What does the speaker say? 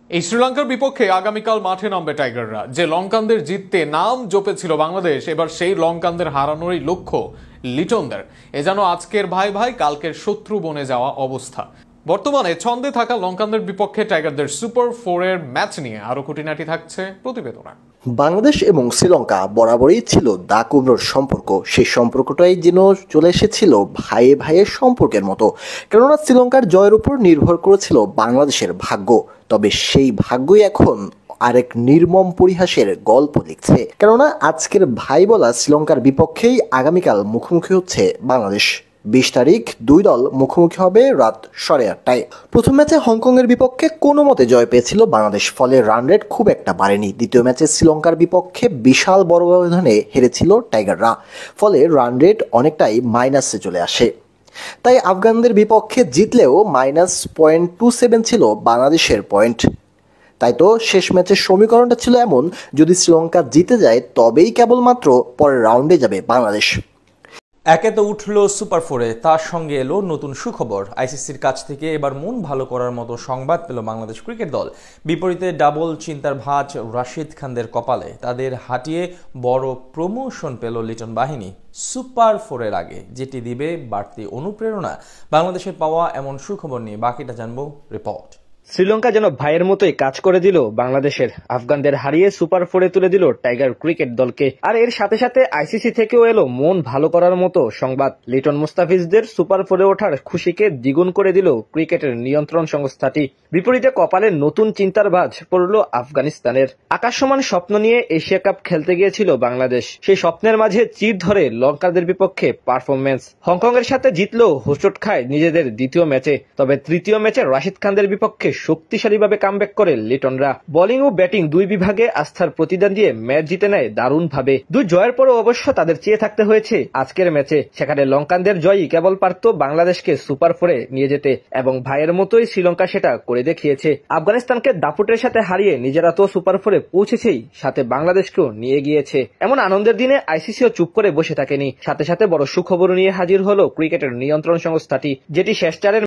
এই শ্রীলঙ্কার বিপক্ষে আগামীকাল মাঠে নামবে টাইগাররা। যে লঙ্কানদের জিততে নাম জপেছিল বাংলাদেশ, এবার সেই লঙ্কানদের হারানোরই লক্ষ্য লিটনদের। এ যেন আজকের ভাই ভাই কালকের শত্রু বনে যাওয়া অবস্থা। বর্তমানে ছন্দে থাকা লঙ্কানদের বিপক্ষে টাইগারদের সুপার 4-এর ম্যাচ নিয়ে আরো খুঁটিনাটি থাকছে প্রতিবেদনে। বাংলাদেশ এবং শ্রীলঙ্কা বরাবরই ছিল দা কুমড়োর সম্পর্ক। সেই সম্পর্কটাই যেন চলে এসেছিল ভাইয়ে ভাইয়ের সম্পর্কের মতো। কেননা শ্রীলঙ্কার জয়ের উপর নির্ভর করেছিল বাংলাদেশের ভাগ্য। তবে সেই ভাগ্যই এখন আরেক নির্মম পরিহাসের গল্প লিখছে। কেননা আজকের ভাই বলা শ্রীলঙ্কার বিপক্ষেই আগামীকাল মুখোমুখি হচ্ছে বাংলাদেশ। 20 তারিখ দুই দল মুখোমুখি হবে রাত 8:30টায়। প্রথম ম্যাচে হংকংয়ের বিপক্ষে কোনো মতে জয় পেয়েছিল বাংলাদেশ, ফলে রান রেট খুব একটা বাড়েনি। দ্বিতীয় ম্যাচে শ্রীলঙ্কার বিপক্ষে বিশাল বড় ব্যবধানে হেরেছিল টাইগাররা, ফলে রান রেট অনেকটাই মাইনাসে চলে আসে। তাই আফগানদের বিপক্ষে জিতলেও -0.27 ছিল বাংলাদেশের পয়েন্ট। তাই তো শেষ ম্যাচের সমীকরণটা ছিল এমন, যদি শ্রীলঙ্কা জিতে যায় তবেই কেবলমাত্র পরের রাউন্ডে যাবে বাংলাদেশ। একে তো উঠল সুপার 4-এ, তার সঙ্গে এলো নতুন সুখবর। আইসিসির কাছ থেকে এবার মন ভালো করার মতো সংবাদ পেল বাংলাদেশ ক্রিকেট দল। বিপরীতে ডাবল চিন্তার ভাঁজ রাশিদ খানদের কপালে, তাদের হাঁটিয়ে বড় প্রমোশন পেল লিটন বাহিনী সুপার 4-এর আগে, যেটি দিবে বাড়তি অনুপ্রেরণা। বাংলাদেশের পাওয়া এমন সুখবর নিয়ে বাকিটা জানবো রিপোর্ট। শ্রীলঙ্কা যেন ভাইয়ের মতোই কাজ করে দিল বাংলাদেশের। আফগানদের হারিয়ে সুপার 4-এ তুলে দিল টাইগার ক্রিকেট দলকে। আর এর সাথে সাথে আইসিসি থেকেও এলো মন ভালো করার মতো সংবাদ। লিটন মুস্তাফিজদের সুপার 4-এ ওঠার খুশিকে দ্বিগুণ করে দিল ক্রিকেটের নিয়ন্ত্রণ সংস্থাটি। বিপরীতে কপালে নতুন চিন্তার ভাঁজ পড়ল আফগানিস্তানের। আকাশ সমান স্বপ্ন নিয়ে এশিয়া কাপ খেলতে গিয়েছিল বাংলাদেশ। সেই স্বপ্নের মাঝে চির ধরে লঙ্কানদের বিপক্ষে পারফরমেন্স। হংকংয়ের সাথে জিতলেও হোঁচট খায় নিজেদের দ্বিতীয় ম্যাচে। তবে তৃতীয় ম্যাচে রাশিদ খানদের বিপক্ষে শক্তিশালীভাবে কামব্যাক করে লিটনরা। বোলিং ও ব্যাটিং দুই বিভাগে আস্থার প্রতিদান দিয়ে ম্যাচ জিতে নেয় দারুণভাবে। দুই জয়ের পরও অবশ্য তাদের চেয়ে থাকতে হয়েছে আজকের ম্যাচে। সেখানে লঙ্কানদের জয়ই কেবল পারত বাংলাদেশকে সুপার 4-এ নিয়ে যেতে, এবং ভাইয়ের মতোই শ্রীলঙ্কা সেটা করে দেখিয়েছে। আফগানিস্তানকে দাপুটের সাথে হারিয়ে নিজেরা তো সুপার 4-এ পৌঁছেছেই, সাথে বাংলাদেশকেও নিয়ে গিয়েছে। এমন আনন্দের দিনে আইসিসিও চুপ করে বসে থাকেনি। সাথে সাথে বড় সুখবর নিয়ে হাজির হলো ক্রিকেটের নিয়ন্ত্রণ সংস্থাটি, যেটি শেষ চারের